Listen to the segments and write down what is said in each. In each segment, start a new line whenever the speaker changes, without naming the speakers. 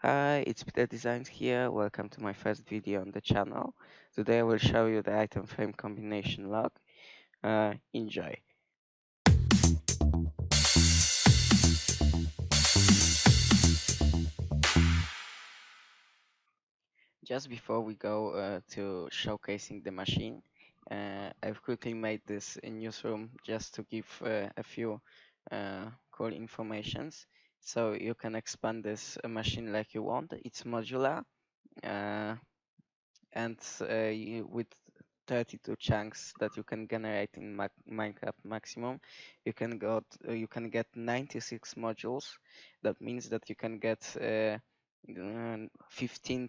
Hi, it's Peter Designs here. Welcome to my first video on the channel. Today I will show you the item frame combination log. Enjoy. Just before we go to showcasing the machine, I've quickly made this newsroom just to give a few cool informations. So you can expand this machine like you want. It's modular. Uh, and with 32 chunks that you can generate in Minecraft maximum, you can get 96 modules. That means that you can get 15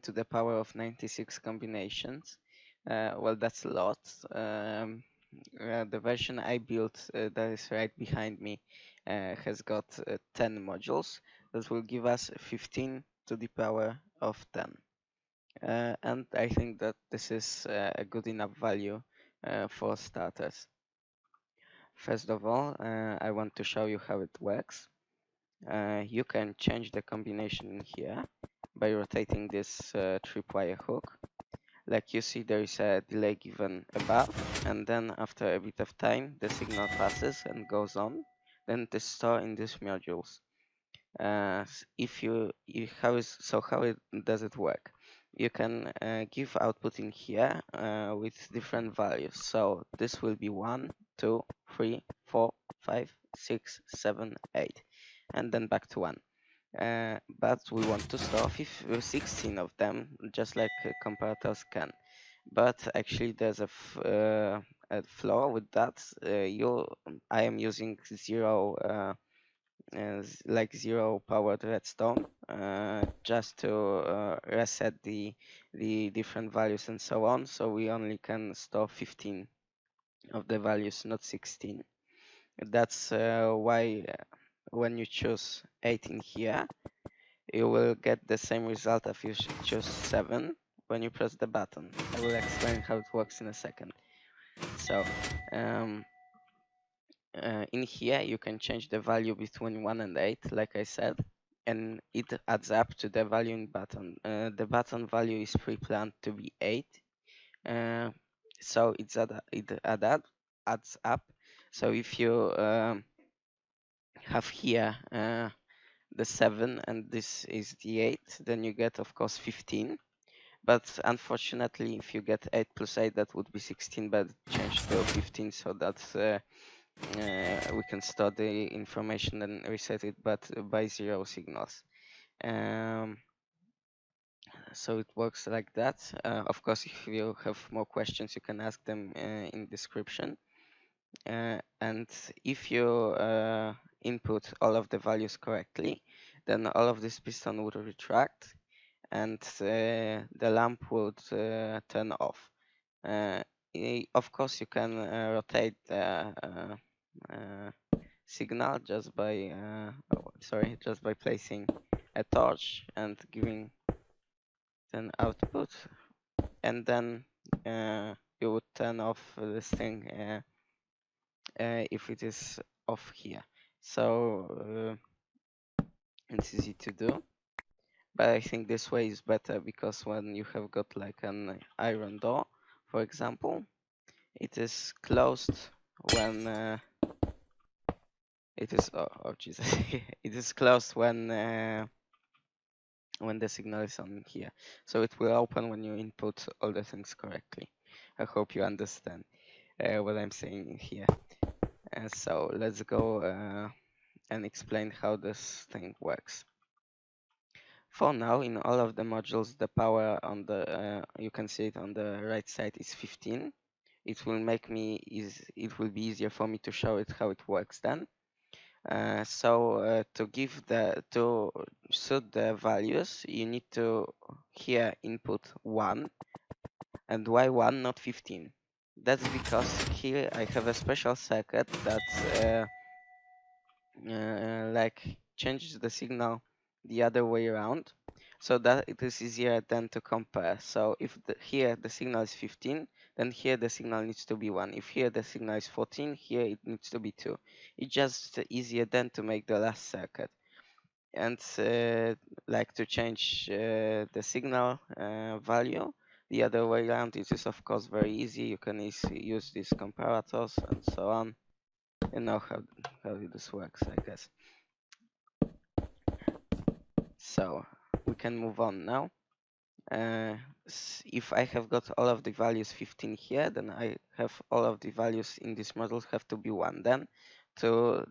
to the power of 96 combinations. Well, that's a lot. The version I built that is right behind me has got 10 modules. That will give us 15 to the power of 10. And I think that this is a good enough value for starters. First of all, I want to show you how it works. You can change the combination in here by rotating this tripwire hook. Like you see, there is a delay given above, and then after a bit of time, the signal passes and goes on. Then it is stored in these modules. How does it work? You can give output in here with different values. So this will be 1, 2, 3, 4, 5, 6, 7, 8, and then back to 1. But we want to store 16 of them, just like comparators can. But actually, there's a flaw with that. I am using zero powered redstone just to reset the different values and so on, so we only can store 15 of the values, not 16. That's why when you choose 8 in here, you will get the same result if you choose 7 when you press the button. I will explain how it works in a second. So in here you can change the value between 1 and 8, like I said, and it adds up to the value in button. The button value is pre-planned to be 8, so adds up. So if you have here the 7 and this is the 8, then you get, of course, 15. But unfortunately, if you get 8 plus 8, that would be 16, but changed to 15, so that's we can store the information and reset it, but by 0 signals. So it works like that. Of course, if you have more questions, you can ask them in description. And if you input all of the values correctly, then all of this piston would retract, and the lamp would turn off. Of course, you can rotate the signal just by just by placing a torch and giving an output, and then you would turn off this thing if it is off here. So it's easy to do, but I think this way is better, because when you have got like an iron door, for example, it is closed when Jesus it is closed when the signal is on here. So it will open when you input all the things correctly. I hope you understand what I'm saying here. So let's go and explain how this thing works. For now, in all of the modules, the power on the you can see it on the right side is 15. It will be easier for me to show it how it works then. So to suit the values, you need to here input 1. And why 1, not 15? That's because here I have a special circuit that like changes the signal the other way around, so that it is easier then to compare. So if here the signal is 15, then here the signal needs to be 1. If here the signal is 14, here it needs to be 2. It's just easier then to make the last circuit. And like to change the signal value the other way around, it is of course very easy. You can use these comparators and so on. You know how this works, I guess. So we can move on now. If I have got all of the values 15 here, then I have all of the values in this model have to be 1 then to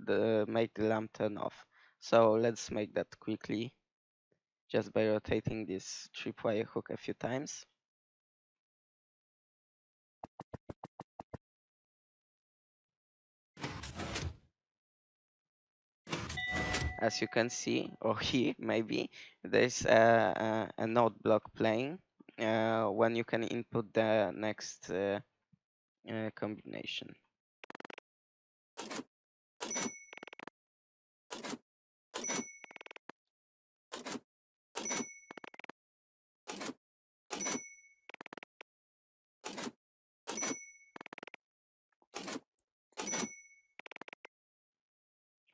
make the lamp turn off. So let's make that quickly just by rotating this tripwire hook a few times. As you can see, or hear maybe, there's a note block playing when you can input the next combination.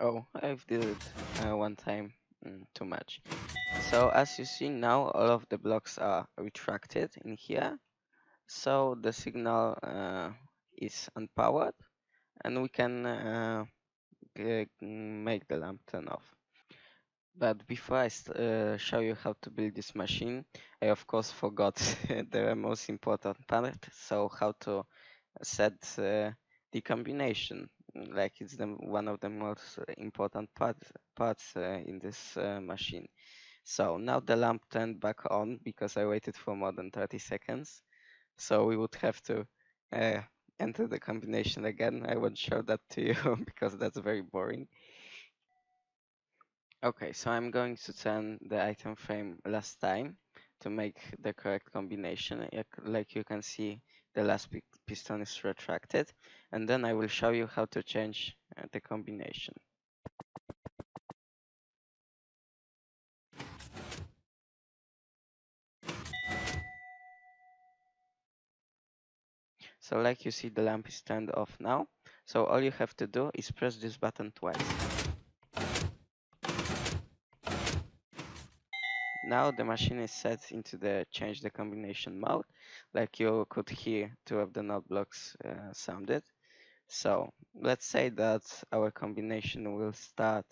Oh, I've did it one time, too much. So as you see now, all of the blocks are retracted in here. So the signal is unpowered, and we can make the lamp turn off. But before I show you how to build this machine, I of course forgot the most important part. So how to set the combination, like it's one of the most important parts in this machine. So now the lamp turned back on because I waited for more than 30 seconds. So we would have to uh, enter the combination again. I won't show that to you because that's very boring. Okay, so I'm going to turn the item frame last time to make the correct combination. Like you can see, the last piston is retracted, and then I will show you how to change the combination. So like you see, the lamp is turned off now. So all you have to do is press this button twice. Now the machine is set into the change the combination mode, like you could hear two of the note blocks sounded. So let's say that our combination will start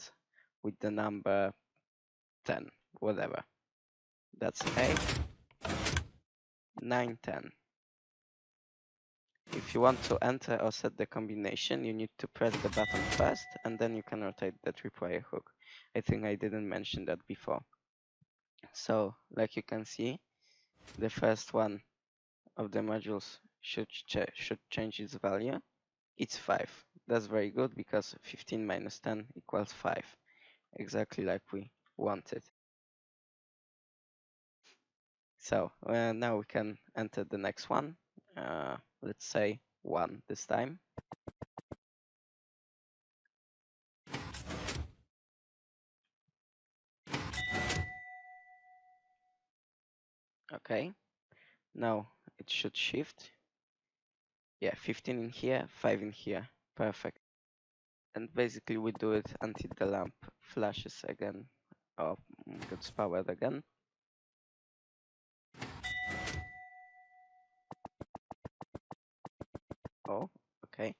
with the number 10, whatever. That's 8, 9, 10. If you want to enter or set the combination, you need to press the button first, and then you can rotate the tripwire hook. I think I didn't mention that before. So, like you can see, the first one of the modules should change its value. It's 5. That's very good because 15 minus 10 equals 5, exactly like we wanted. So now we can enter the next one. Let's say 1 this time. Okay, now it should shift. Yeah, 15 in here, 5 in here. Perfect. And basically we do it until the lamp flashes again or gets powered again. Oh, okay.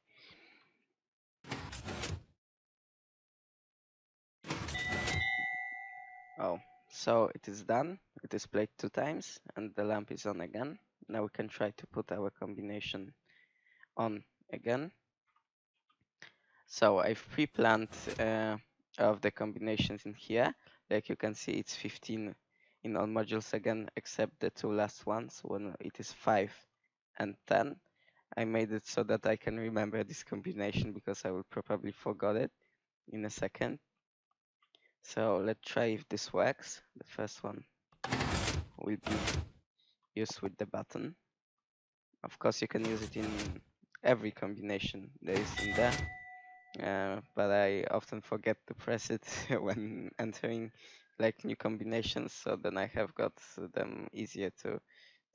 Oh, so it is done. It is played 2 times and the lamp is on again. Now we can try to put our combination on again. So I've pre-planned of the combinations in here. Like you can see, it's 15 in all modules again, except the 2 last ones when it is 5 and 10. I made it so that I can remember this combination because I will probably forget it in a second. So let's try if this works. The first one will be used with the button. Of course, you can use it in every combination there is in there. But I often forget to press it when entering like new combinations, so then I have got them easier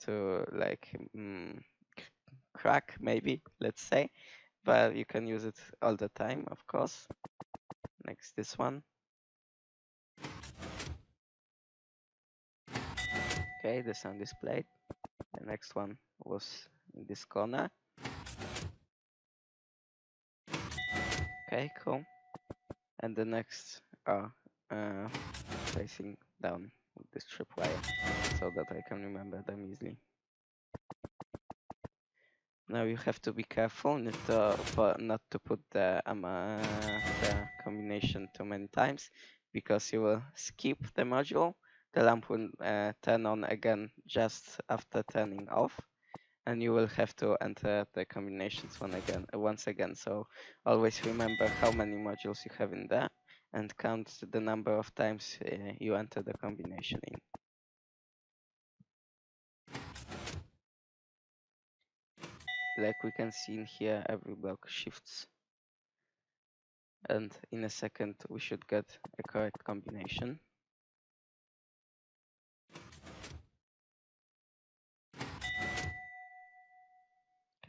to like crack, maybe, let's say. But you can use it all the time, of course. Next, this one. Okay, the sound is played. The next one was in this corner. Okay, cool. And the next are facing down with this tripwire so that I can remember them easily. Now you have to be careful not to put the combination too many times, because you will skip the module. The lamp will turn on again just after turning off, and you will have to enter the combinations once again. So always remember how many modules you have in there and count the number of times you enter the combination in. Like we can see in here, every block shifts, and in a second we should get a correct combination.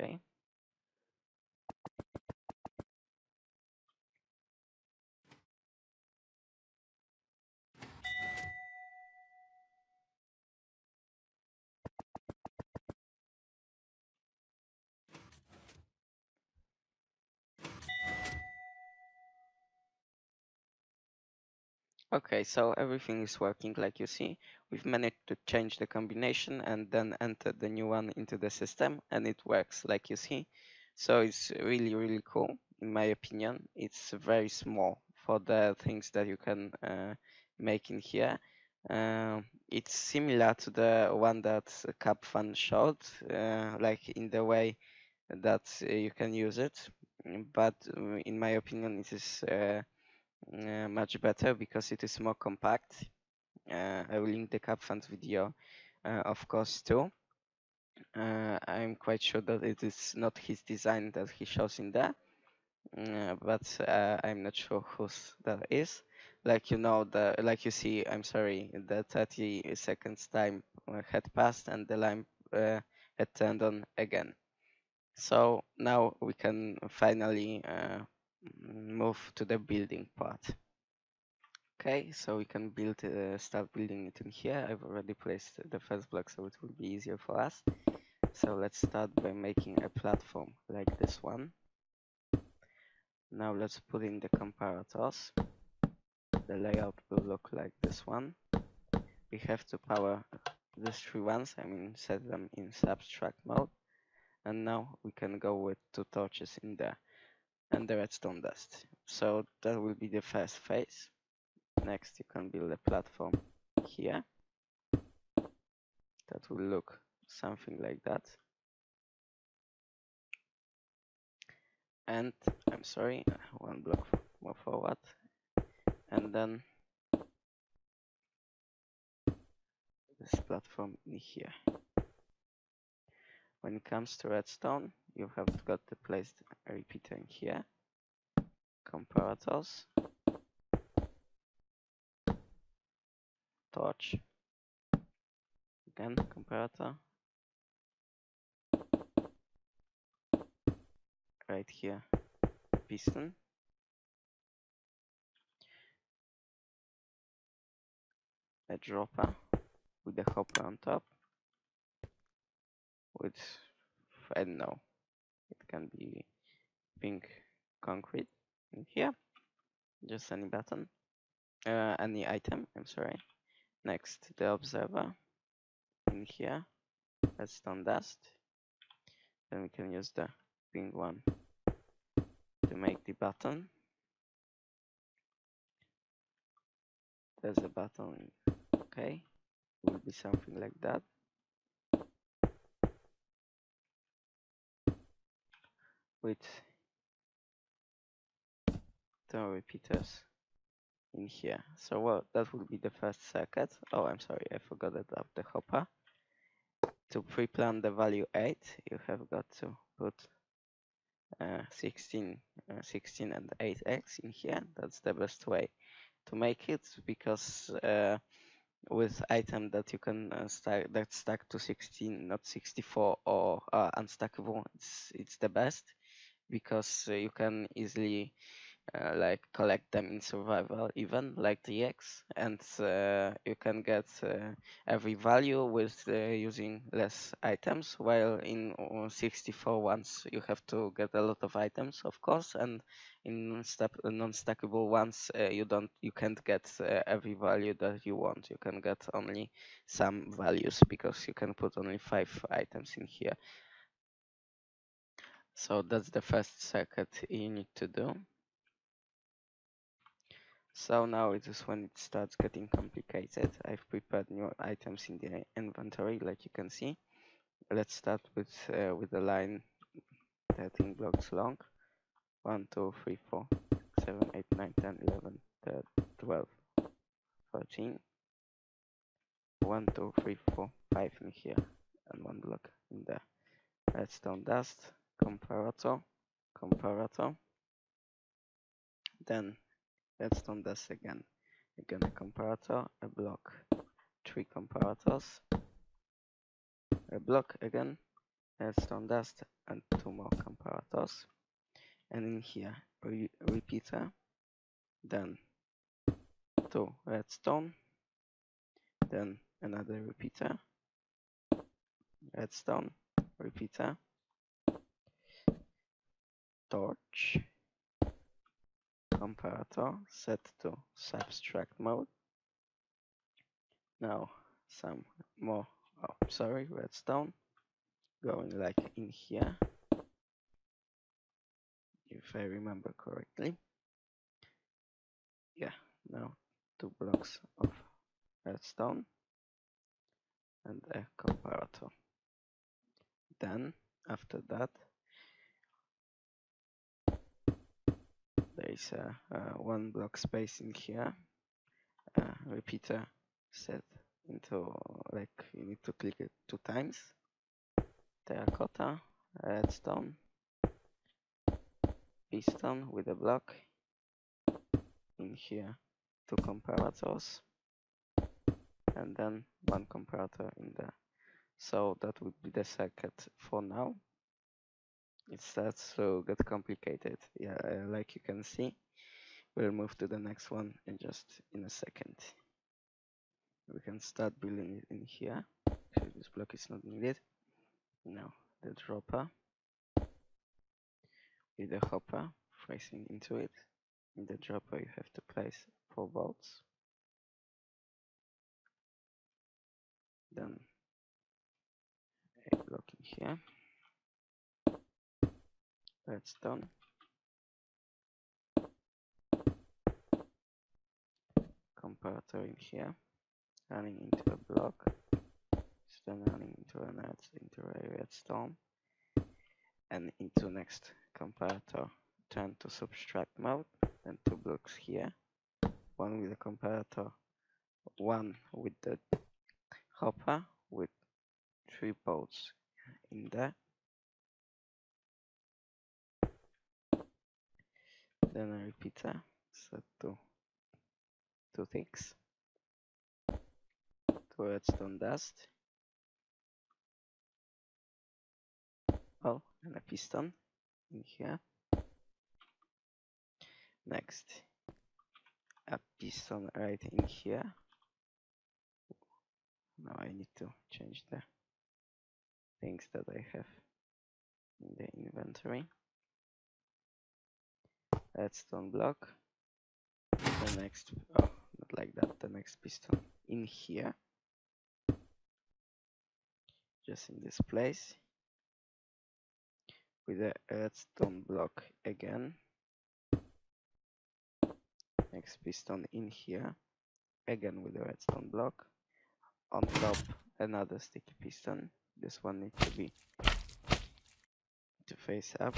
Okay. Okay, so everything is working like you see. We've managed to change the combination and then enter the new one into the system, and it works like you see. So it's really, really cool, in my opinion. It's very small for the things that you can make in here. It's similar to the one that Cubfan showed, like in the way that you can use it. But in my opinion, it is much better because it is more compact. I will link the Cubfan video, of course, too. I'm quite sure that it is not his design that he shows in there, but I'm not sure whose that is. Like like you see, I'm sorry, the 30 seconds time had passed and the lamp had turned on again. So now we can finally move to the building part. Okay, so we can start building it in here. I've already placed the first block, so it will be easier for us. So let's start by making a platform like this one. Now let's put in the comparators. The layout will look like this one. We have to power these three ones, set them in subtract mode. And now we can go with 2 torches in there and the redstone dust. So that will be the first phase. Next, you can build a platform here. That will look something like that. And I'm sorry, 1 block more forward. And then this platform in here. When it comes to redstone, you have got to place a repeater in here. Comparators. Torch. Again, comparator. Right here, piston. A dropper with the hopper on top. With, I don't know, it can be pink concrete in here. Just any button. Any item, I'm sorry. Next, the observer in here. Redstone dust. Then we can use the pink one to make the button. There's a button, okay. It will be something like that. With 2 repeaters in here. So well, that will be the first circuit. Oh, I'm sorry, I forgot about the hopper. To pre-plan the value 8, you have got to put 16 and 8x in here. That's the best way to make it, because with item that you can stack to 16, not 64, or unstackable, it's the best, because you can easily like collect them in survival even like the X, and you can get every value with using less items, while in 64 ones you have to get a lot of items, of course, and in non-stackable ones you can't get every value that you want. You can get only some values because you can put only 5 items in here. So that's the first circuit you need to do. So now it is when it starts getting complicated. I've prepared new items in the inventory, like you can see. Let's start with the line 13 blocks long. 1, 2, 3, 4, 7, 8, 9, 10, 11, 12, 13. 1, 2, 3, 4, 5 in here, and 1 block in there. Redstone dust, comparator, comparator. Then redstone dust again. Again a comparator, a block, 3 comparators, a block again, redstone dust, and 2 more comparators. And in here, repeater, then 2 redstone, then another repeater, redstone, repeater, torch, comparator set to subtract mode. Now some more, redstone, going like in here, if I remember correctly. Yeah, now 2 blocks of redstone and a comparator. Then after that there is a 1 block space in here, repeater set into, like, you need to click it 2 times, terracotta, redstone, piston with a block, in here 2 comparators, and then 1 comparator in there. So that would be the circuit for now. It starts to get complicated. Yeah, like you can see. We'll move to the next one in a second. We can start building it in here. So this block is not needed. Now the dropper with the hopper facing into it. In the dropper you have to place 4 bolts. Then a block in here. Redstone. Comparator in here. Running into a block. Then running into a redstone. And into next comparator. Turn to subtract mode. Then 2 blocks here. 1 with the comparator. 1 with the hopper with 3 bolts in there. Then a repeater set to 2 things. 2 redstone dust. Oh, and a piston in here. Next, a piston right in here. Now I need to change the things that I have in the inventory. Redstone block. The next, not like that, the next piston in here. Just in this place. With a redstone block again. Next piston in here. Again with a redstone block. On top, another sticky piston. This one needs to face up.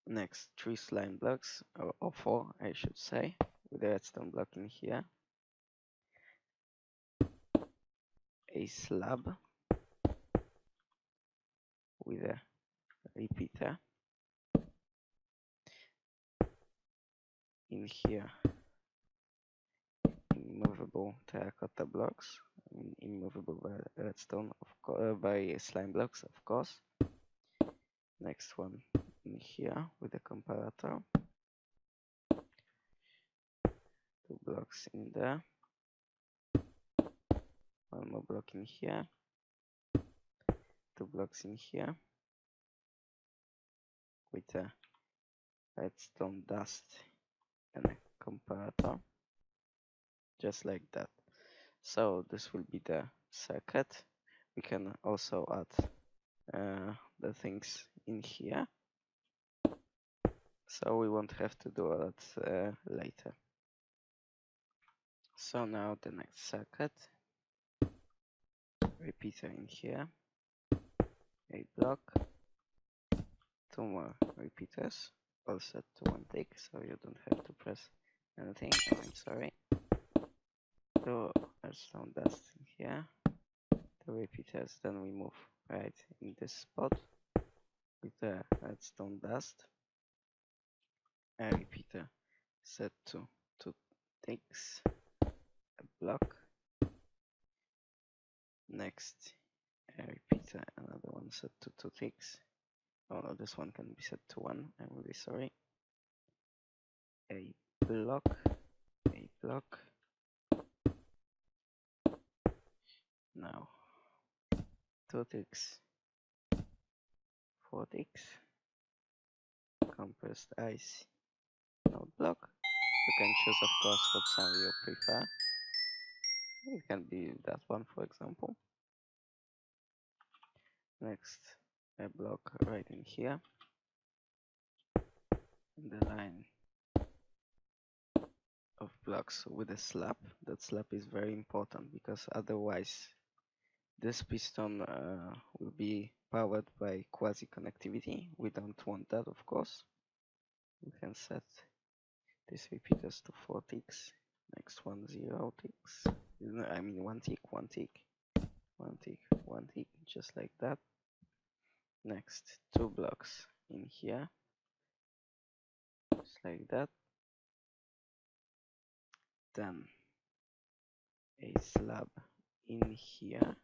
Next, 3 slime blocks, or 4 I should say, with a redstone block in here. A slab with a repeater. In here, immovable terracotta blocks, immovable redstone by slime blocks, of course. Next one in here with a comparator. 2 blocks in there, 1 more block in here, 2 blocks in here with a redstone dust and a comparator, just like that. So this will be the circuit. We can also add the things in here, so we won't have to do that later. So now the next circuit, repeater in here, a block, 2 more repeaters, all set to 1 tick, so you don't have to press anything. Oh, I'm sorry. 2 redstone dust in here, 2 repeaters, then we move right in this spot with the redstone dust, a repeater set to 2 ticks, a block, next a repeater, another one set to 2 ticks. Oh no, this one can be set to 1, I'm really sorry. A block, a block. Now 2 ticks, 4 ticks, compressed ice, node block. You can choose, of course, what sound you prefer. It can be that one, for example. Next, a block right in here. And the line of blocks with a slab. That slab is very important because otherwise this piston will be powered by quasi-connectivity. We don't want that, of course. We can set these repeaters to 4 ticks. Next one, 0 ticks. I mean 1 tick, 1 tick, 1 tick, 1 tick, just like that. Next, 2 blocks in here, just like that. Then a slab in here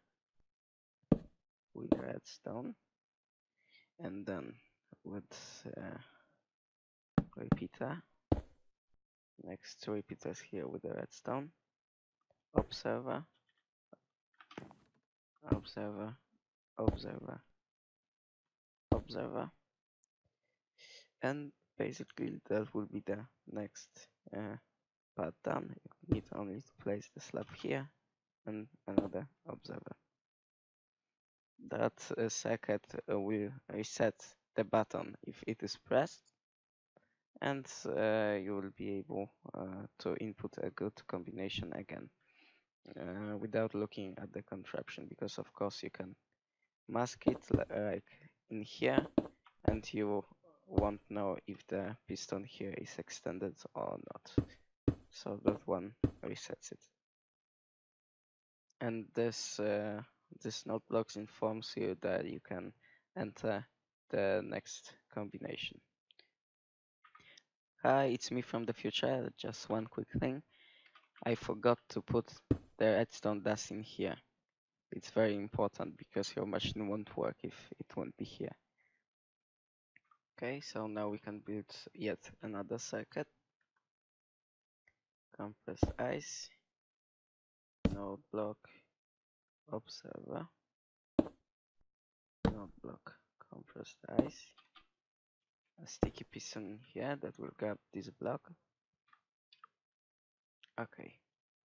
with redstone, and then with repeater. Next, 2 repeaters here with the redstone. Observer, observer, observer, observer, and basically that will be the next part done. You need only to place the slab here and another observer. That circuit will reset the button if it is pressed, and you will be able to input a good combination again without looking at the contraption, because of course you can mask it like in here and you won't know if the piston here is extended or not. So that one resets it. And this node blocks informs you that you can enter the next combination. Hi, it's me from the future. Just one quick thing. I forgot to put the redstone dust in here. It's very important because your machine won't work if it won't be here. Okay, so now we can build yet another circuit. Compressed ice, node block, observer, node block, compressed ice, a sticky piston here that will grab this block. Okay,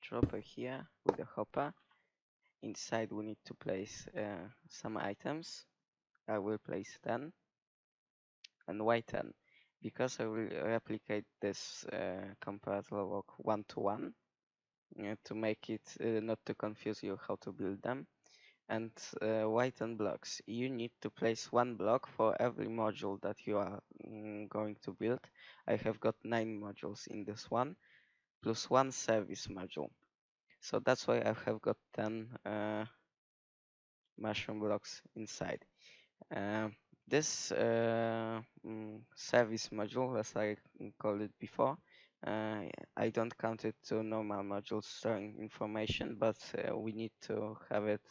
dropper here with a hopper. Inside we need to place some items. I will place 10 and why 10? Because I will replicate this comparator block 1 to 1 to make it not to confuse you how to build them. And why 10 blocks? You need to place 1 block for every module that you are going to build. I have got 9 modules in this one, plus 1 service module. So that's why I have got 10 mushroom blocks inside. This service module, as I called it before, I don't count it to normal modules storing information, but we need to have it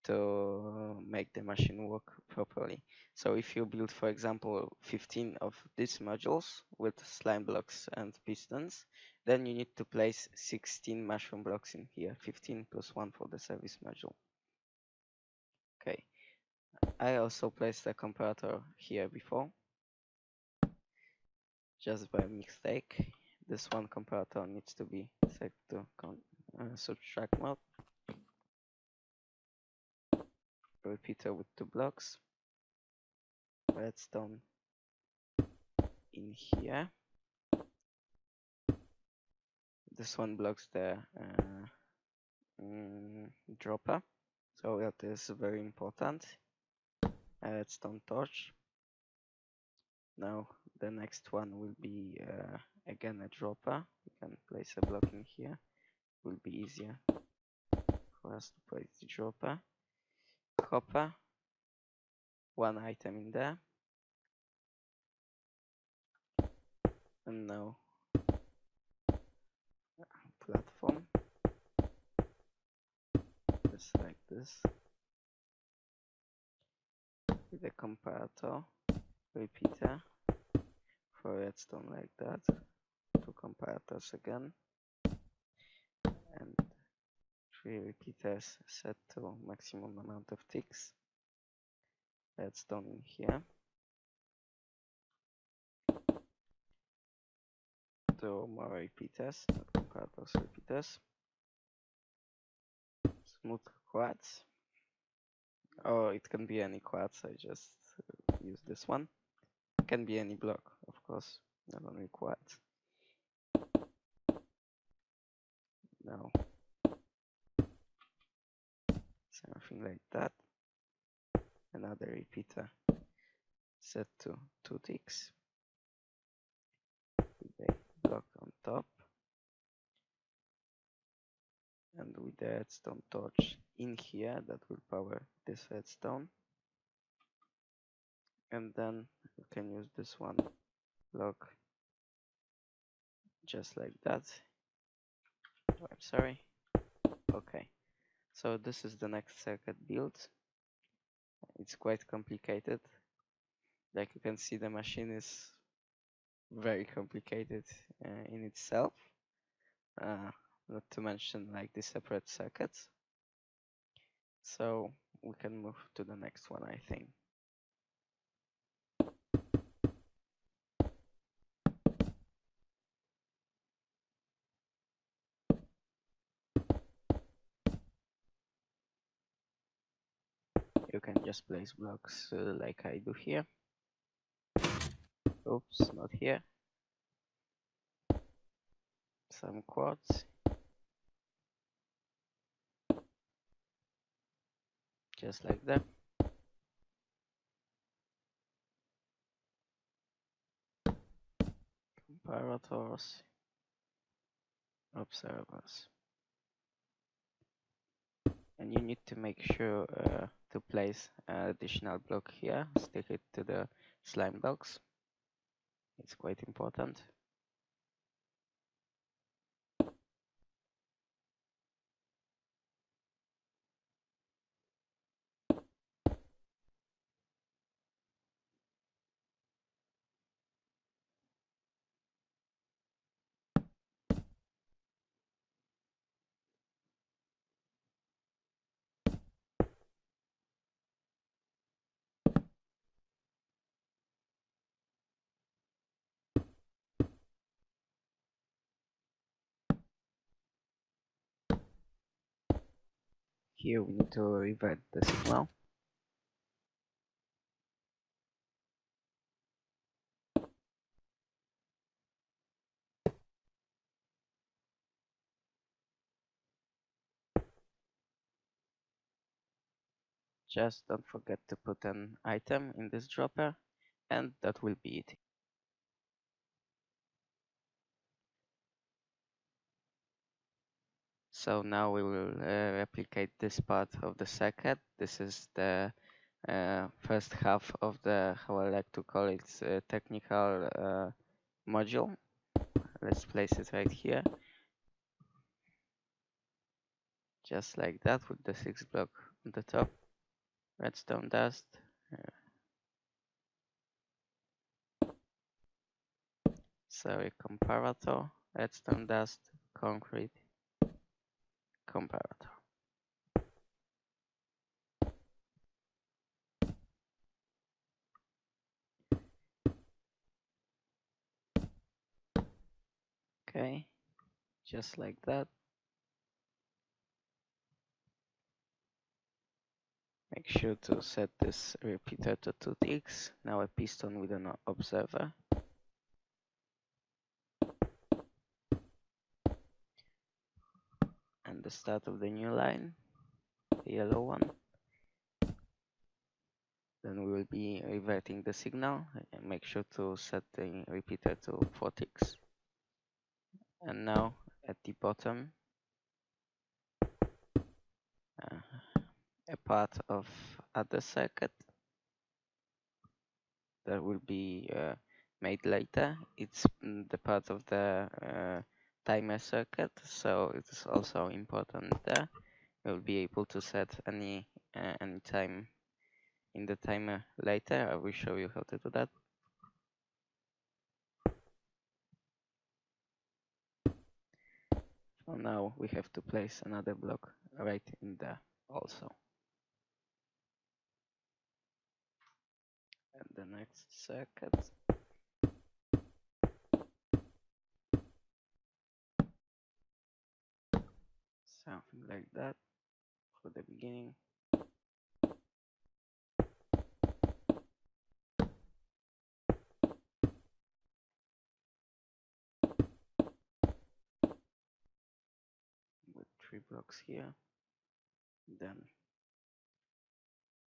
to make the machine work properly. So if you build, for example, 15 of these modules with slime blocks and pistons, Then you need to place 16 mushroom blocks in here, 15 plus 1 for the service module. Okay, I also placed a comparator here before, just by mistake. This one comparator needs to be set to subtract mode. Repeater with 2 blocks. Redstone in here. This one blocks the dropper, so that is very important. Redstone torch. Now the next one will be again a dropper. We can place a block in here. It will be easier for us to place the dropper. Copper. One item in there. And now platform. Just like this. With a comparator. Repeater. For redstone like that. 2 comparators again. And 3 repeaters set to maximum amount of ticks. Redstone in here. 2 more repeaters, not comparators, repeaters. Smooth quartz. Or it can be any quartz, I just use this one. It can be any block, of course, not only quartz. Now, something like that. Another repeater set to 2 ticks. With a block on top. And with the redstone torch in here, that will power this redstone. And then we can use this one block just like that. Oh, I'm sorry. Okay, so this is the next circuit build. It's quite complicated. Like you can see, the machine is very complicated in itself. Not to mention like the separate circuits. So we can move to the next one, I think. You can just place blocks like I do here. Oops, not here. Some quartz. Just like that. Comparators. Observers. And you need to make sure to place an additional block here, stick it to the slime blocks. It's quite important. Here we need to revert the signal. Just don't forget to put an item in this dropper, and that will be it. So now we will replicate this part of the circuit. This is the first half of the, how I like to call it, technical module. Let's place it right here. Just like that, with the 6 block on the top. Redstone dust. Sorry, comparator. redstone dust, concrete, comparator. Okay, just like that. Make sure to set this repeater to 2 ticks. Now a piston with an observer. And the start of the new line, the yellow one. Then we will be reverting the signal and make sure to set the repeater to 4 ticks. And now at the bottom, a part of other circuit that will be made later. It's the part of the timer circuit, so it's also important there. You'll be able to set any time in the timer later. I will show you how to do that. So now we have to place another block right in there also. And the next circuit. Something like that for the beginning. With 3 blocks here. Then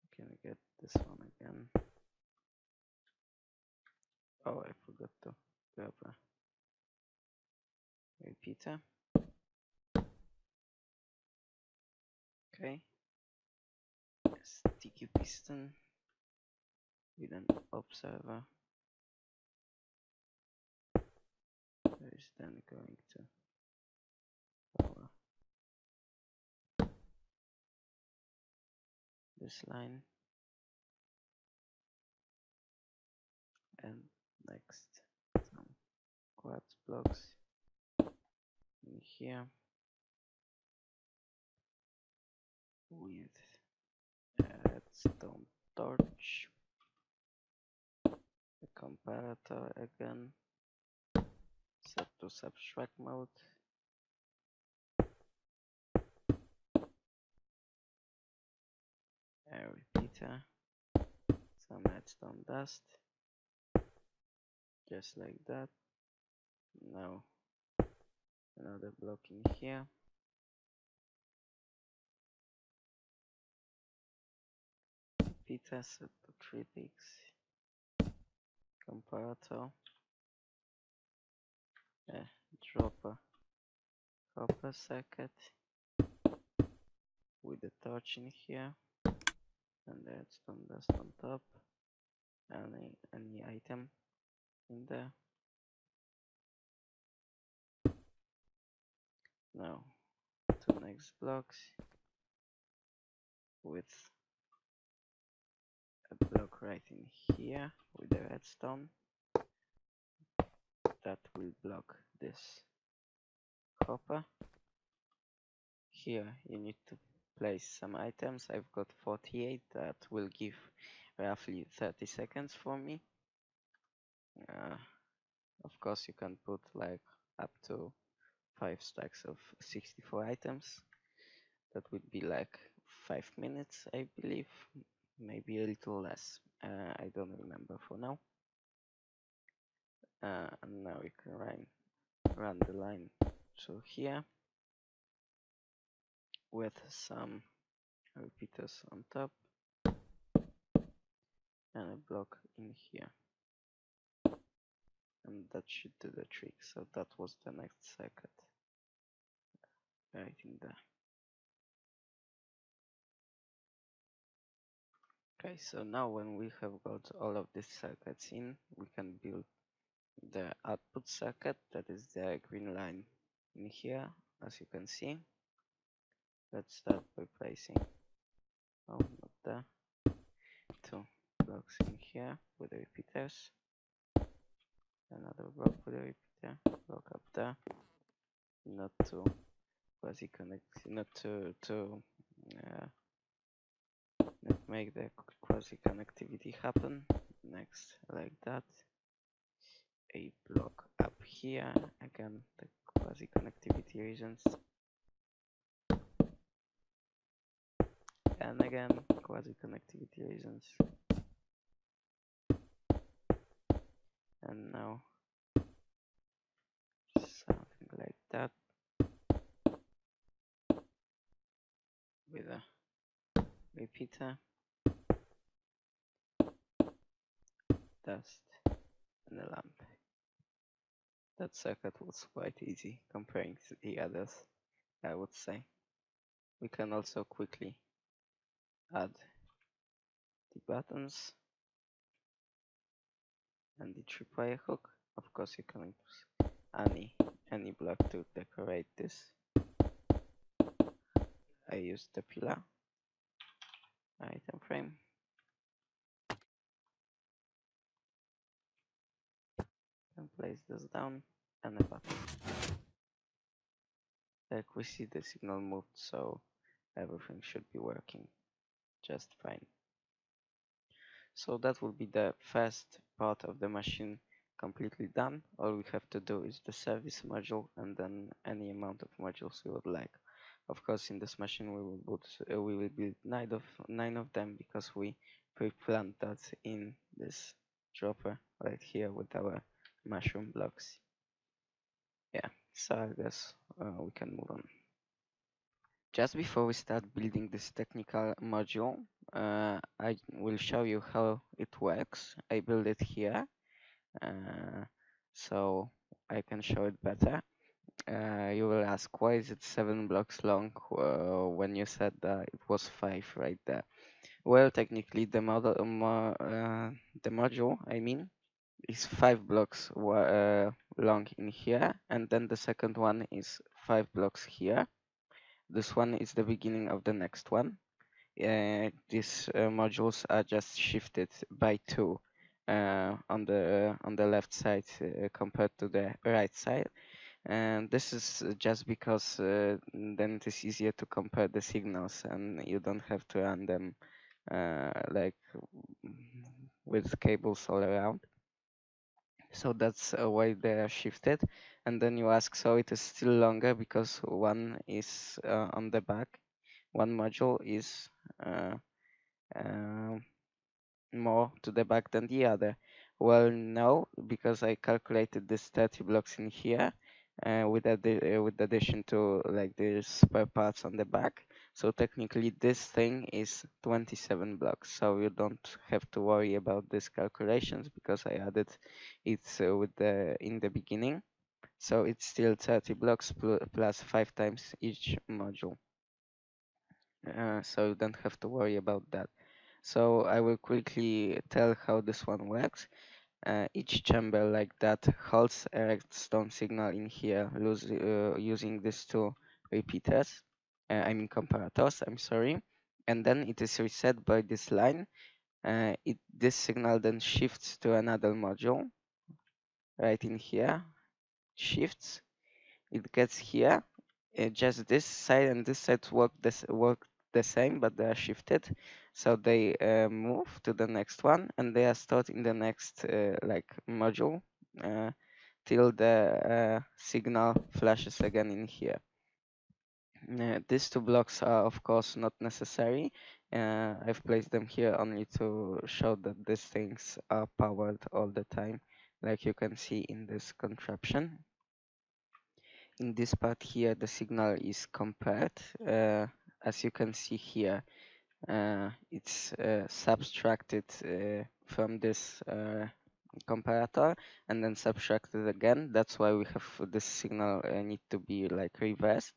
we can get this one again. Oh, I forgot to grab a repeater. Okay. A sticky piston with an observer. That is then going to power this line. And next, some quartz blocks in here with a redstone torch, a comparator again, set to subtract mode, a repeater, some redstone dust, just like that. Now another block in here. Repeater set to 3 ticks. Comparator. Dropper copper circuit with a torch in here and the redstone dust on top. Any item in there. Now 2 next blocks with a block right in here with the redstone that will block this copper. Here you need to place some items. I've got 48, that will give roughly 30 seconds for me. Of course you can put like up to 5 stacks of 64 items. That would be like 5 minutes, I believe, maybe a little less. I don't remember for now. And now we can run the line to here with some repeaters on top and a block in here. And that should do the trick. So that was the next circuit right in there. Okay, so now when we have got all of these circuits in, we can build the output circuit, that is the green line in here, as you can see. Let's start by placing, oh, not there, 2 blocks in here with the repeaters. Another block for the repeater. Block up there. Not to quasi connect. Not to uh, not make the quasi connectivity happen. Next, like that. A block up here. Again, the quasi connectivity reasons. And again, quasi connectivity reasons. And now something like that with a repeater, dust, and a lamp. That circuit was quite easy comparing to the others, I would say. We can also quickly add the buttons and the tripwire hook. Of course, you can use any block to decorate this. I used the pillar item frame. And place this down and a button. Like we see the signal moved, so everything should be working just fine. So that will be the first part of the machine completely done. All we have to do is the service module and then any amount of modules we would like. Of course, in this machine we will build nine of them because we pre-planned that in this dropper right here with our mushroom blocks. Yeah, so I guess we can move on. Just before we start building this technical module, I will show you how it works. I build it here, so I can show it better. You will ask, why is it 7 blocks long when you said that it was 5 right there? Well, technically the module, I mean, is 5 blocks long in here, and then the second one is 5 blocks here. This one is the beginning of the next one. These modules are just shifted by 2 on the left side compared to the right side, and this is just because then it is easier to compare the signals and you don't have to run them like with cables all around. So that's why they are shifted. And then you ask, so it is still longer because one is on the back, one module is uh, more to the back than the other. Well, no, because I calculated this 30 blocks in here with addition to like the spare parts on the back. So technically this thing is 27 blocks. So you don't have to worry about these calculations because I added it in the beginning. So it's still 30 blocks plus 5 times each module. So you don't have to worry about that. So I will quickly tell how this one works. Each chamber like that holds a redstone signal in here using these two repeaters, I mean comparators, I'm sorry. And then it is reset by this line. This signal then shifts to another module right in here, shifts, it gets here. Just this side and this side work the same, but they are shifted. So they move to the next one, and they are stored in the next like module till the signal flashes again in here. These two blocks are of course not necessary. I've placed them here only to show that these things are powered all the time, like you can see in this contraption. In this part here, the signal is compared. As you can see here, it's subtracted from this comparator and then subtracted again. That's why we have this signal need to be like reversed.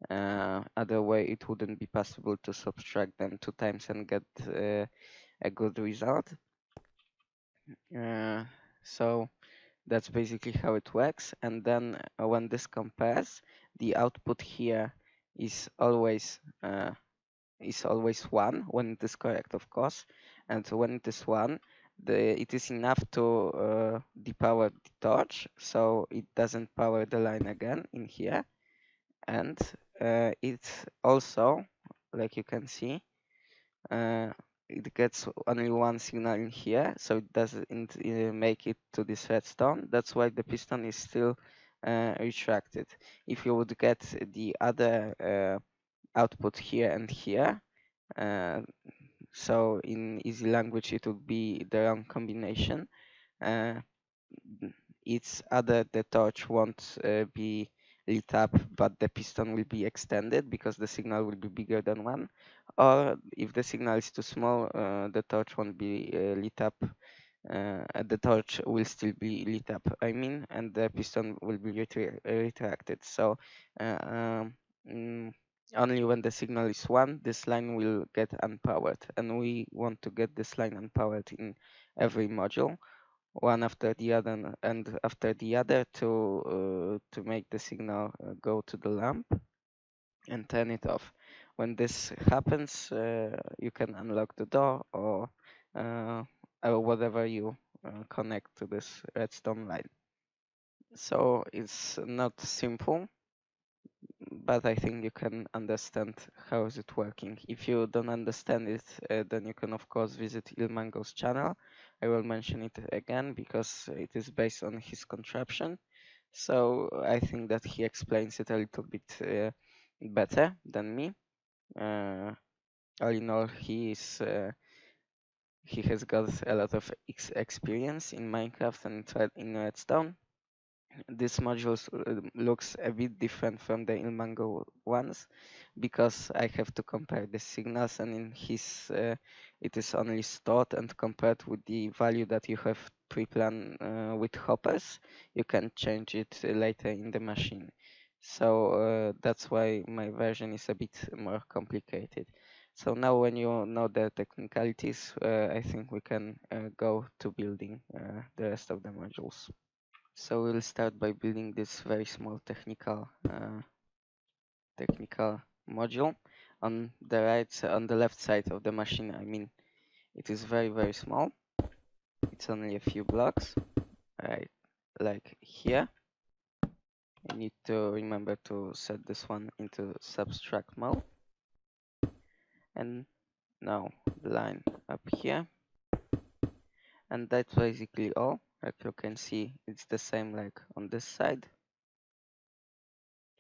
Other way, it wouldn't be possible to subtract them 2 times and get a good result. So that's basically how it works. And then when this compares, the output here is always 1 when it is correct, of course. And when it is 1, it is enough to depower the torch, so it doesn't power the line again in here. And it also, like you can see, uh, it gets only one signal in here, so it doesn't make it to this redstone. That's why the piston is still retracted. If you would get the other output here and here, uh, so in easy language it would be the wrong combination. Uh, it's either the torch won't be lit up, but the piston will be extended because the signal will be bigger than one, or if the signal is too small, the torch won't be lit up. The torch will still be lit up, I mean, and the piston will be retracted. So uh, um, mm, only when the signal is one, this line will get unpowered, and we want to get this line unpowered in every module, one after the other and after the other, to make the signal go to the lamp and turn it off. When this happens, you can unlock the door or whatever you connect to this redstone line. So it's not simple, but I think you can understand how is it working. If you don't understand it, then you can of course visit Ilmangos channel. I will mention it again because it is based on his contraption. So I think that he explains it a little bit better than me. All in all, he has got a lot of experience in Minecraft and in Redstone. This module looks a bit different from the Ilmango ones because I have to compare the signals, and in his it is only stored and compared with the value that you have pre-planned with hoppers. You can change it later in the machine. So that's why my version is a bit more complicated. So now when you know the technicalities, I think we can go to building the rest of the modules. So we'll start by building this very small technical module on the left side of the machine. I mean, it is very small. It's only a few blocks, right? Like here. You need to remember to set this one into subtract mode. And now the line up here. And that's basically all. Like you can see, it's the same like on this side.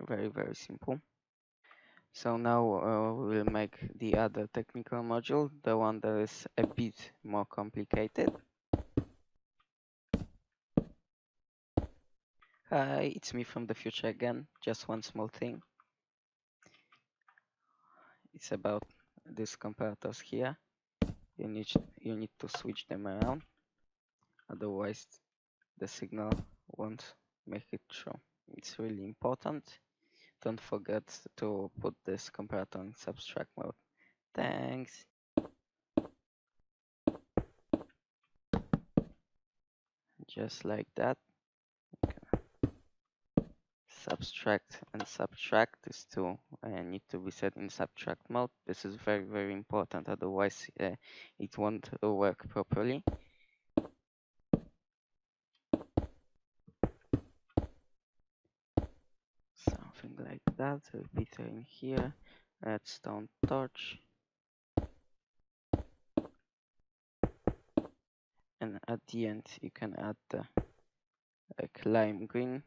Very simple. So now we will make the other technical module, the one that is a bit more complicated. Hi, it's me from the future again. Just one small thing. It's about these comparators here. You need to switch them around, otherwise the signal won't make it through. It's really important. Don't forget to put this comparator in subtract mode. Thanks. Just like that. Subtract and subtract, these two need to be set in subtract mode. This is very important, otherwise it won't work properly. Something like that. Repeater in here, redstone torch, and at the end you can add the lime green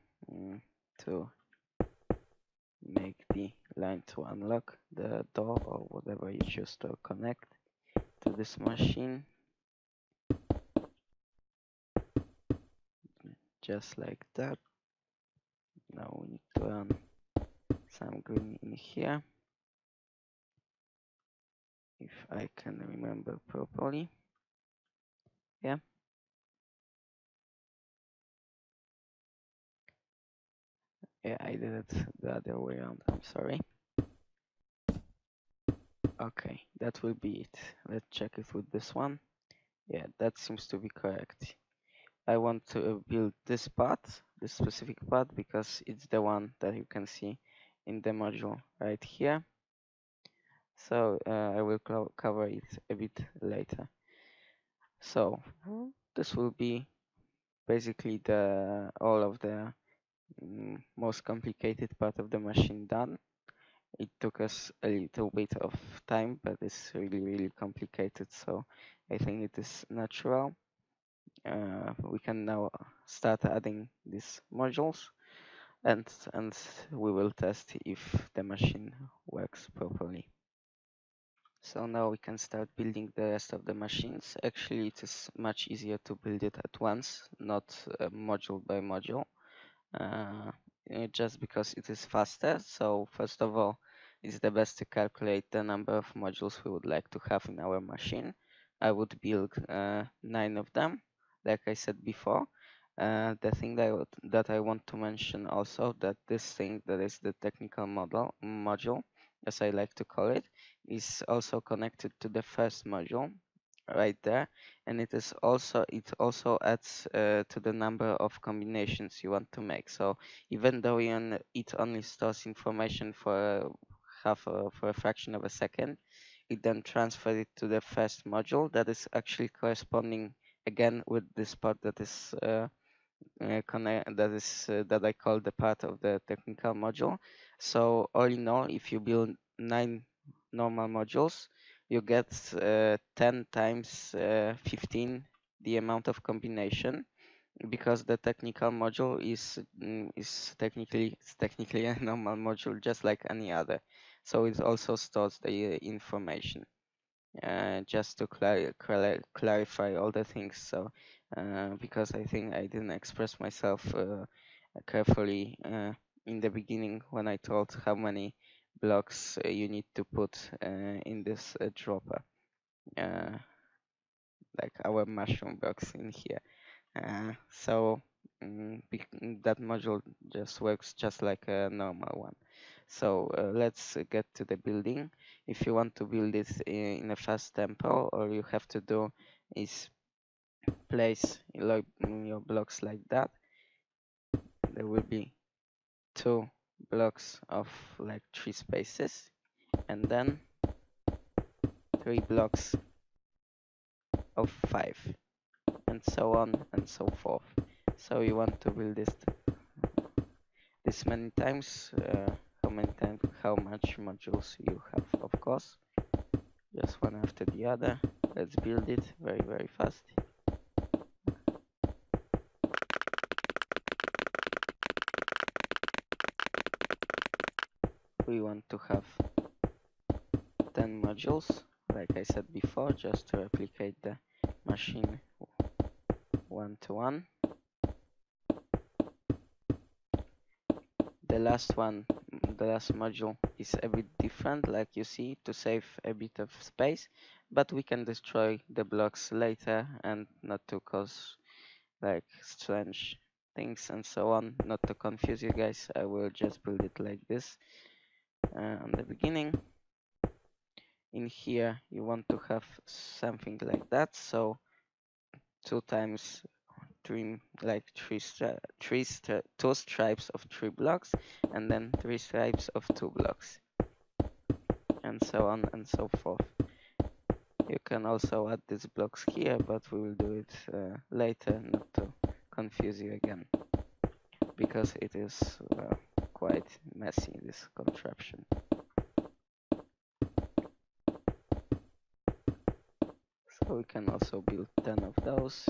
to make the line to unlock the door or whatever you choose to connect to this machine. Just like that. Now we need to run some green in here, if I can remember properly. Yeah. Yeah, I did it the other way around. I'm sorry. Okay, that will be it. Let's check it with this one. Yeah, that seems to be correct. I want to build this part, this specific part, because it's the one that you can see in the module right here. So I will cover it a bit later. So this will be basically the all of the most complicated part of the machine done. It took us a little bit of time, but it's really complicated, so I think it is natural. We can now start adding these modules, and we will test if the machine works properly. So now we can start building the rest of the machines. Actually, it is much easier to build it at once, not module by module, uh, just because it is faster. So first of all, it's the best to calculate the number of modules we would like to have in our machine. I would build 9 of them, like I said before. The thing that I want to mention also, that this thing that is the technical module, as I like to call it, is also connected to the first module right there, and it also adds to the number of combinations you want to make. So even though it only stores information for for a fraction of a second, it then transfers it to the first module that is actually corresponding again with this part that is that I call the part of the technical module. So all in all, if you build 9 normal modules, you get 10 times 15 the amount of combination, because the technical module is technically a normal module just like any other. So it also stores the information. Just to clarify all the things. So, because I think I didn't express myself carefully in the beginning when I told how many blocks you need to put in this dropper, uh, like our mushroom blocks in here. So that module just works just like a normal one. So let's get to the building. If you want to build it in a fast tempo, all you have to do is place your blocks like that. There will be 2 blocks of like 3 spaces, and then 3 blocks of 5, and so on and so forth. So you want to build this many times. How much modules you have, of course, just one after the other. Let's build it very fast. We want to have 10 modules, like I said before, just to replicate the machine 1-to-1. The last module is a bit different, like you see, to save a bit of space, but we can destroy the blocks later and not to cause like strange things and so on. Not to confuse you guys, I will just build it like this on the beginning. In here you want to have something like that, so 2 times 3, like 2 stripes of 3 blocks, and then 3 stripes of 2 blocks, and so on and so forth. You can also add these blocks here, but we will do it later, not to confuse you again, because it is quite messy, this contraption. So we can also build 10 of those.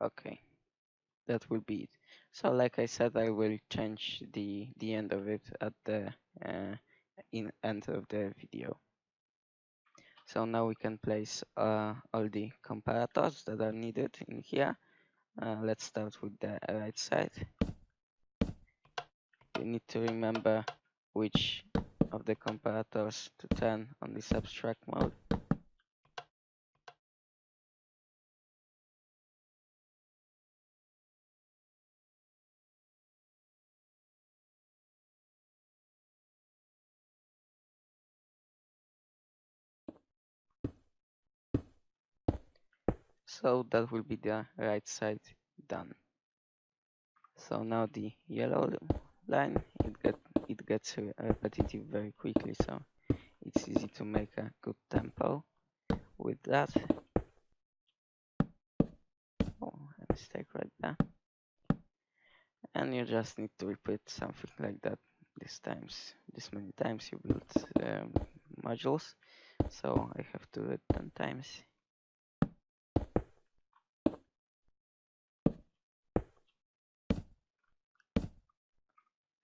Okay, that will be it. So like I said, I will change the end of it at the end of the video. So now we can place all the comparators that are needed in here. Let's start with the right side. You need to remember which of the comparators to turn on this abstract mode. So that will be the right side done. So now the yellow line, it gets repetitive very quickly, so it's easy to make a good tempo with that. Oh, a mistake right there. And you just need to repeat something like that this many times you build modules. So I have to do it 10 times.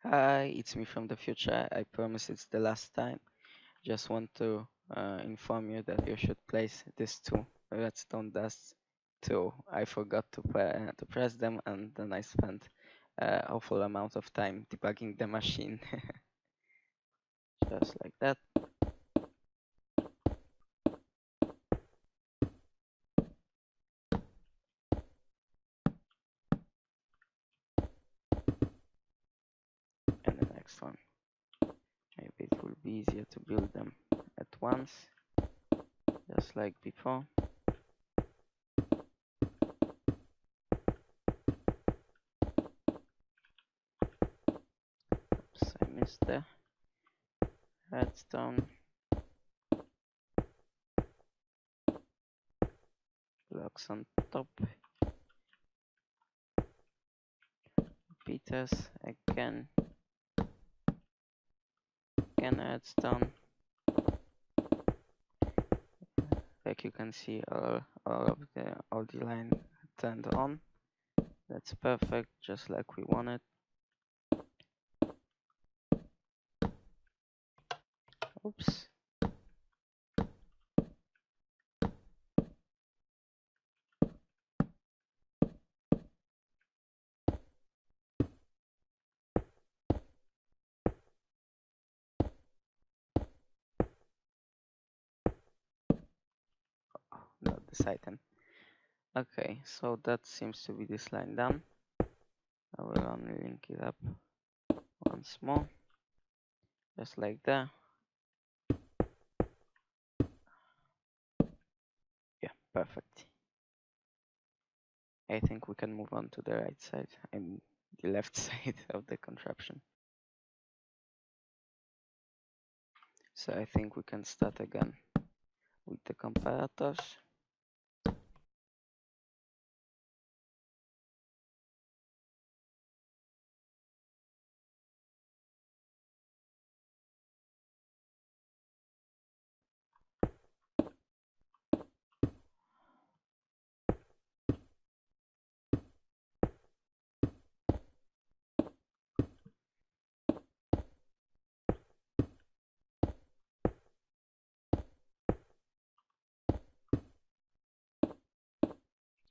Hi, it's me from the future. I promise it's the last time. Just want to inform you that you should place these two redstone dusts too. I forgot to press them, and then I spent awful amount of time debugging the machine. Just like that. And the next one. Maybe it will be easier to build them at once, just like before. Oops, I missed the redstone. Blocks on top. Peters again. Again redstone. Like you can see, all the line turned on. That's perfect, just like we wanted. Oops. Oh, not this item. Okay, so that seems to be this line done. I will only link it up once more, just like that. Yeah, perfect. I think we can move on to the right side, I mean the left side of the contraption. So I think we can start again with the comparators.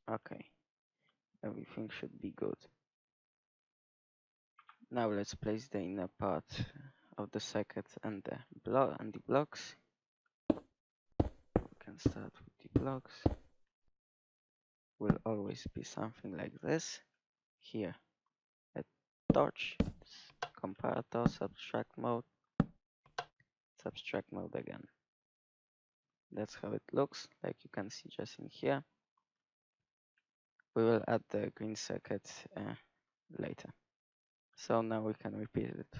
Okay, everything should be good. Now let's place the inner part of the circuit and the blocks. We can start with the blocks. Will always be something like this. Here, a torch, comparator, subtract mode again. That's how it looks, like you can see just in here. We will add the green circuit later. So now we can repeat it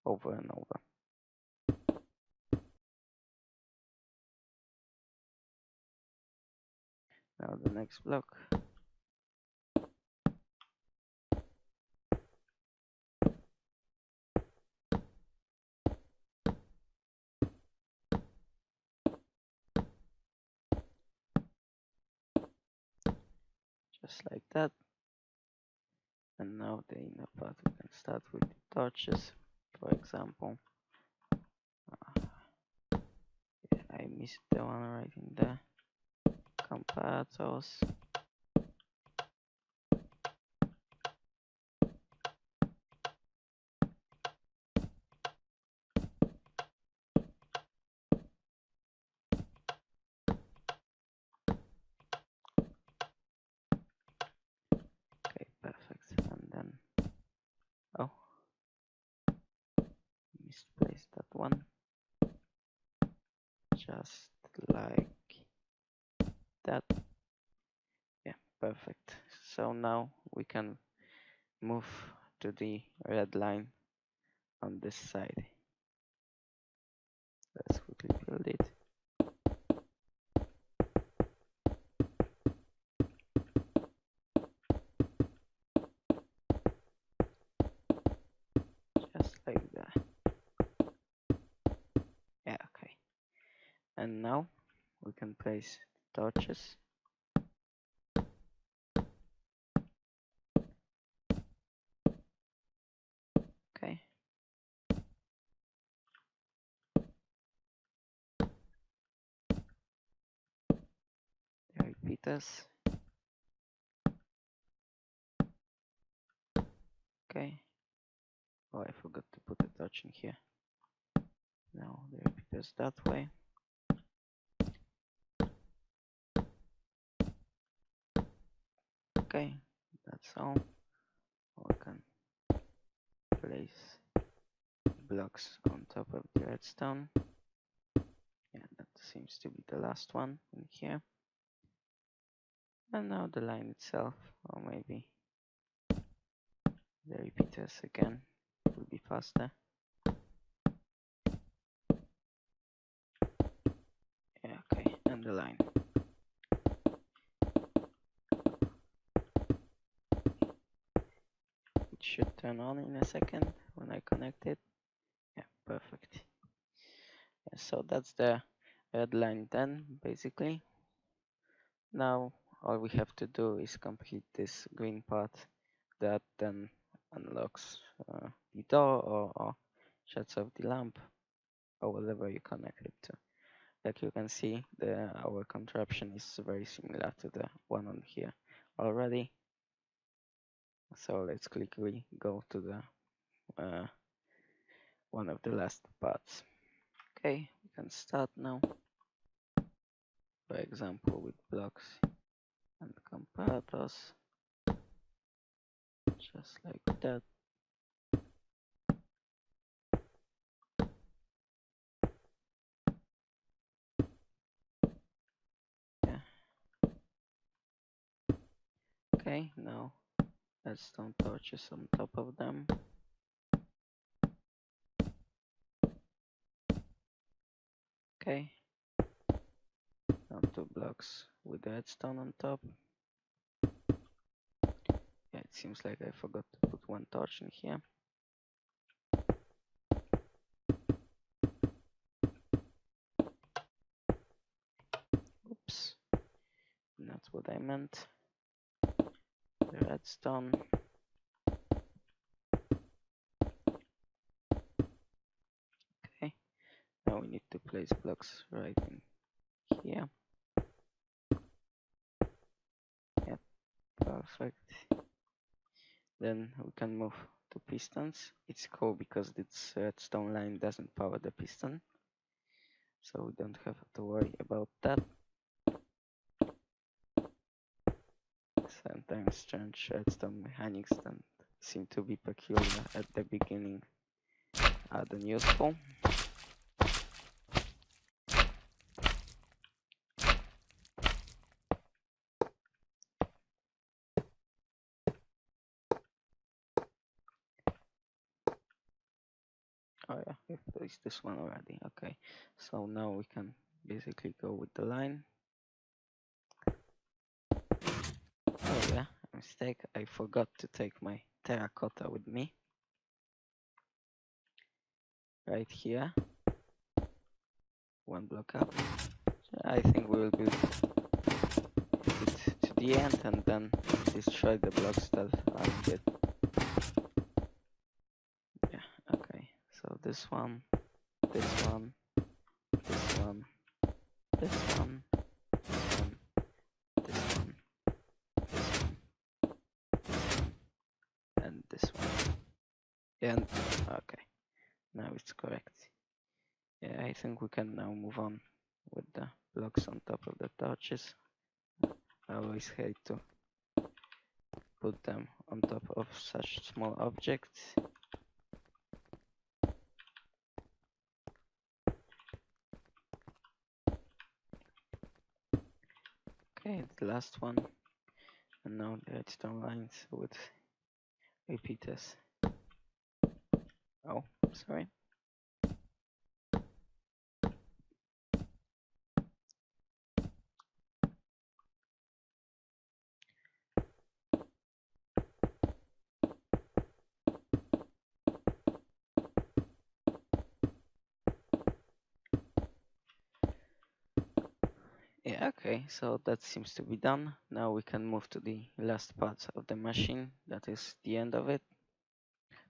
over and over. Now the next block. Just like that. And now the inner part, we can start with the torches, for example. Yeah, I missed the one right in there. Comparators. Okay, perfect. And then, oh, misplaced that one. Just like that. perfect. So now we can move to the red line on this side. Let's quickly build it. Just like that. Yeah, okay. And now we can place torches. Okay. The repeaters. Okay. Oh, I forgot to put a torch in here. Now the repeaters that way. Okay, that's all. We can place blocks on top of the redstone. Yeah, that seems to be the last one in here. And now the line itself, or maybe the repeaters again, will be faster. Yeah, okay, and the line. It should turn on in a second when I connect it. Yeah, perfect. Yeah, so that's the red line done, basically. Now all we have to do is complete this green part that then unlocks the door or shuts off the lamp or whatever you connect it to. Like you can see, our contraption is very similar to the one on here already. So let's quickly go to the one of the last parts. Okay, we can start now. For example, with blocks and comparators, just like that. Yeah. Okay, now redstone torches on top of them. Okay. Now 2 blocks with the redstone on top. Yeah, it seems like I forgot to put 1 torch in here. Oops. That's what I meant. The redstone. Okay. Now we need to place blocks right in here. Yep, perfect. Then we can move to pistons. It's cool because this redstone line doesn't power the piston, so we don't have to worry about that. Sometimes strange redstone mechanics that seem to be peculiar at the beginning are then useful. Oh yeah, we've placed this one already. Okay, so now we can basically go with the line. Oh yeah, mistake. I forgot to take my terracotta with me. Right here. 1 block up. I think we will build it to the end and then destroy the blocks that are needed. Yeah, okay. So this one, this one, this one, this one, this one, this one, this one, and this one. And okay, now it's correct. Yeah, I think we can now move on with the blocks on top of the torches. I always hate to put them on top of such small objects. Okay, the last one. And now the redstone lines with repeaters. Oh, sorry. Yeah, okay, so that seems to be done. Now we can move to the last part of the machine, that is the end of it.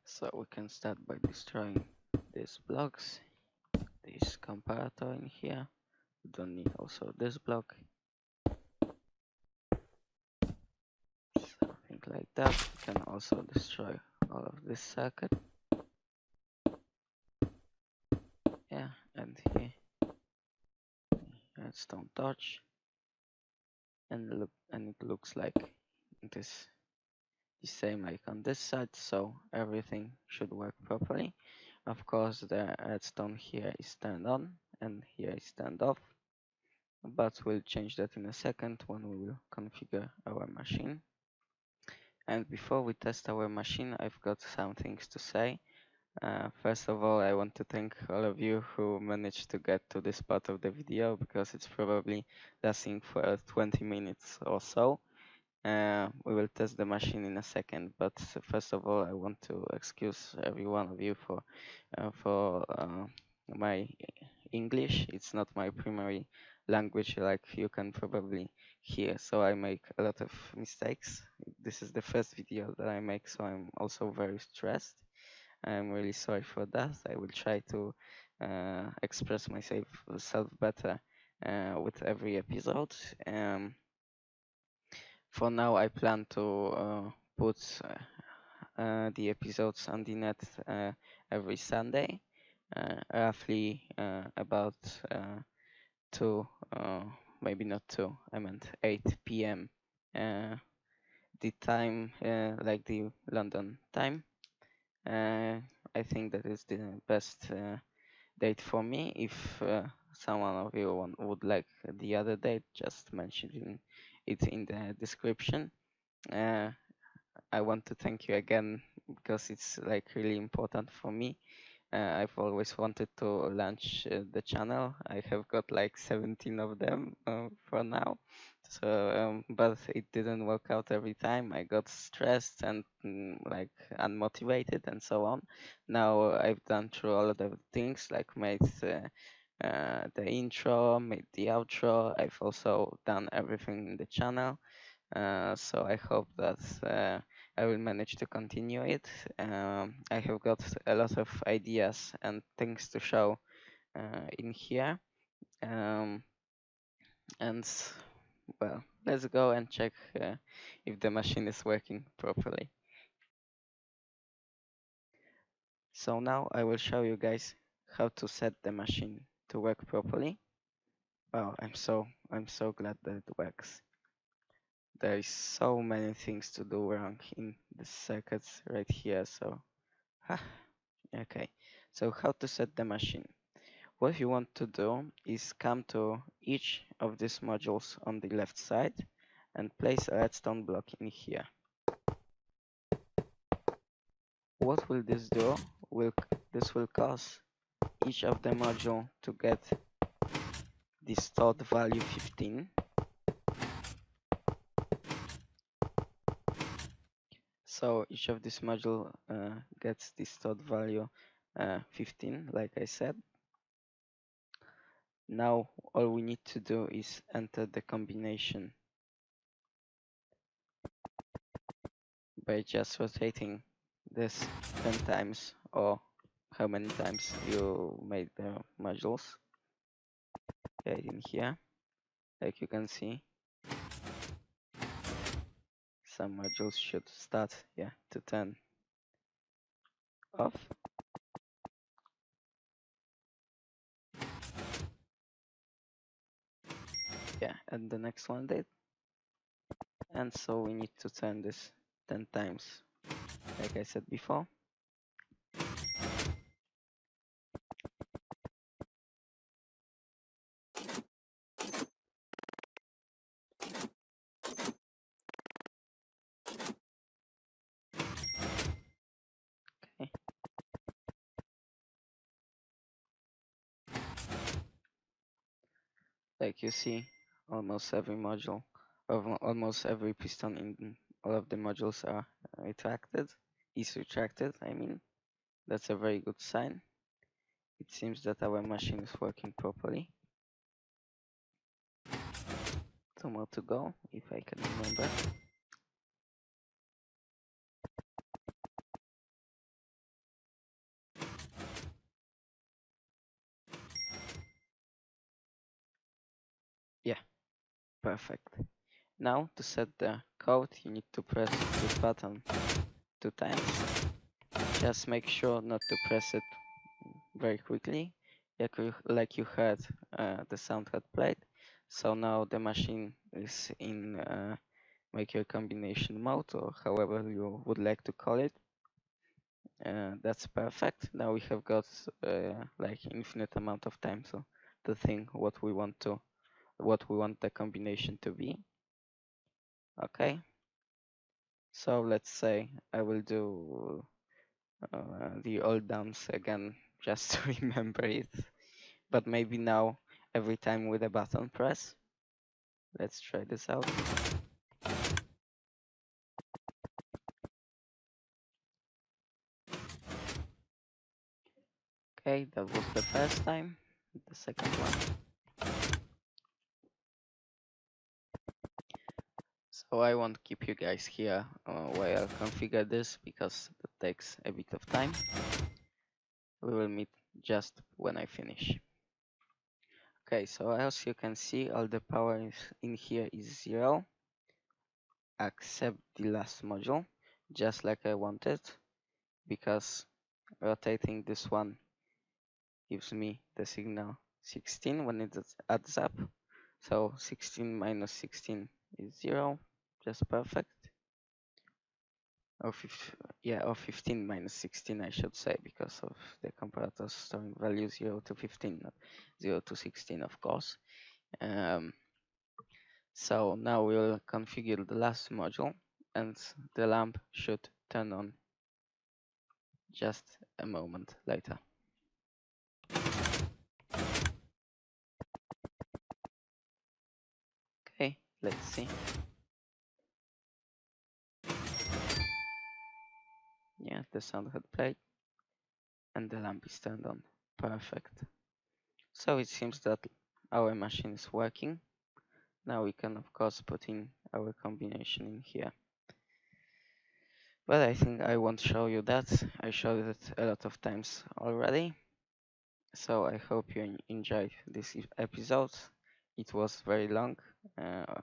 So we can start by destroying these blocks, this comparator in here. We don't need also this block. Something like that. We can also destroy all of this circuit. Yeah, and here, redstone torch. And it looks like it is the same like on this side, so everything should work properly. Of course, the redstone here is turned on and here is turned off, but we'll change that in a second when we will configure our machine. And before we test our machine, I've got some things to say. First of all, I want to thank all of you who managed to get to this part of the video, because it's probably lasting for 20 minutes or so. We will test the machine in a second, but first of all, I want to excuse every one of you for my English. It's not my primary language, like you can probably hear, so I make a lot of mistakes. This is the first video that I make, so I'm also very stressed. I'm really sorry for that. I will try to express myself better with every episode. For now, I plan to put the episodes on the net every Sunday, roughly about 2, maybe not 2, I meant 8 p.m. The time, like the London time. I think that is the best date for me. If someone of you would like the other date, just mention it in the description. I want to thank you again, because it's like really important for me. I've always wanted to launch the channel. I have got like 17 of them for now. So, but it didn't work out every time. I got stressed and like unmotivated and so on. Now I've done through all of the things, like made the intro, made the outro. I've also done everything in the channel. So I hope that I will manage to continue it. I have got a lot of ideas and things to show in here. And well, let's go and check if the machine is working properly. So now I will show you guys how to set the machine to work properly. Wow, I'm so glad that it works. There is so many things to do wrong in the circuits right here, so okay. So how to set the machine? What you want to do is come to each of these modules on the left side and place a redstone block in here. What will this do? This will cause each of the module to get the stored value 15. So each of this module gets the stored value 15, like I said. Now all we need to do is enter the combination by just rotating this 10 times, or how many times you made the modules. Right in here, like you can see, some modules should start to turn off. Yeah, and the next one did. And so we need to turn this 10 times, like I said before. Like you see, almost every module, almost every piston in all of the modules are retracted, is retracted, I mean. That's a very good sign. It seems that our machine is working properly. Two more to go, if I can remember. Yeah, perfect. Now, to set the code, you need to press this button 2 times. Just make sure not to press it very quickly, like you heard the sound had played. So now the machine is in make your combination mode, or however you would like to call it. That's perfect. Now we have got like infinite amount of time to think what we want the combination to be. Okay. So let's say I will do the old downs again just to remember it. But maybe now every time with a button press. Let's try this out. Okay, that was the first time. The second one. So I won't keep you guys here while I configure this because that takes a bit of time. We will meet just when I finish. Okay, so as you can see, all the power in here is 0, except the last module, just like I wanted, because rotating this one gives me the signal 16 when it adds up. So 16 minus 16 is 0, just perfect. Or or 15 minus 16, I should say, because of the comparator storing value 0 to 15, not 0 to 16, of course. So now we'll configure the last module, and the lamp should turn on just a moment later. Okay, let's see. Yeah, the sound had played, and the lamp is turned on. Perfect. So it seems that our machine is working. Now we can of course put in our combination in here. But I think I won't show you that. I showed it a lot of times already. So I hope you enjoyed this episode. It was very long. Uh,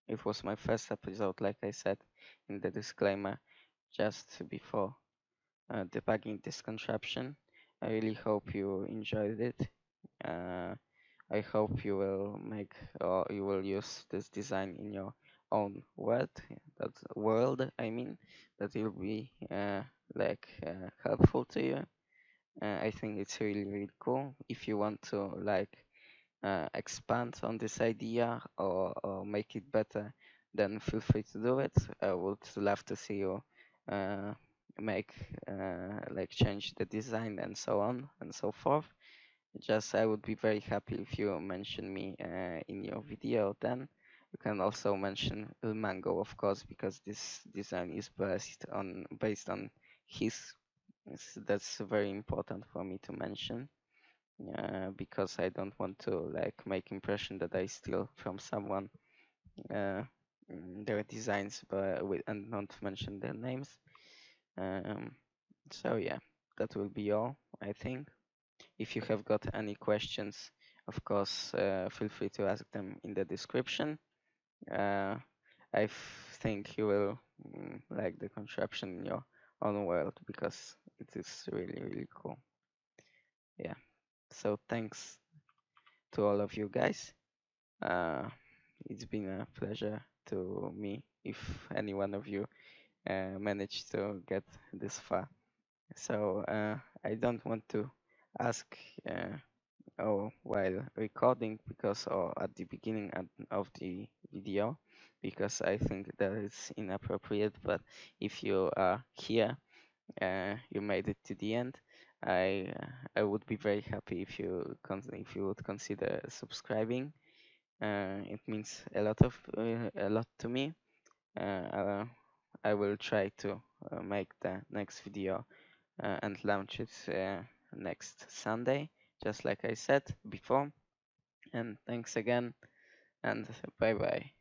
it was my first episode, like I said in the disclaimer, just before debugging this contraption. I really hope you enjoyed it. Uh, I hope you will make or you will use this design in your own world. I mean, that will be helpful to you. I think it's really cool. If you want to expand on this idea or make it better, then feel free to do it. I would love to see you uh, make change the design and so on and so forth. Just I would be very happy if you mention me in your video. Then you can also mention Ilmango, of course, because this design is based on his. That's very important for me to mention because I don't want to make impression that I steal from someone uh, their designs, and not mention their names. Um, so yeah, that will be all, I think. If you have got any questions, of course, feel free to ask them in the description. I think you will like the contraption in your own world because it is really cool. Yeah. So thanks to all of you guys. It's been a pleasure to me if any one of you managed to get this far. So I don't want to ask while recording or at the beginning of the video because I think that is inappropriate. But if you are here, you made it to the end. I would be very happy if you would consider subscribing. It means a lot to me. Uh, I will try to make the next video and launch it next Sunday, just like I said before. And thanks again, and bye bye.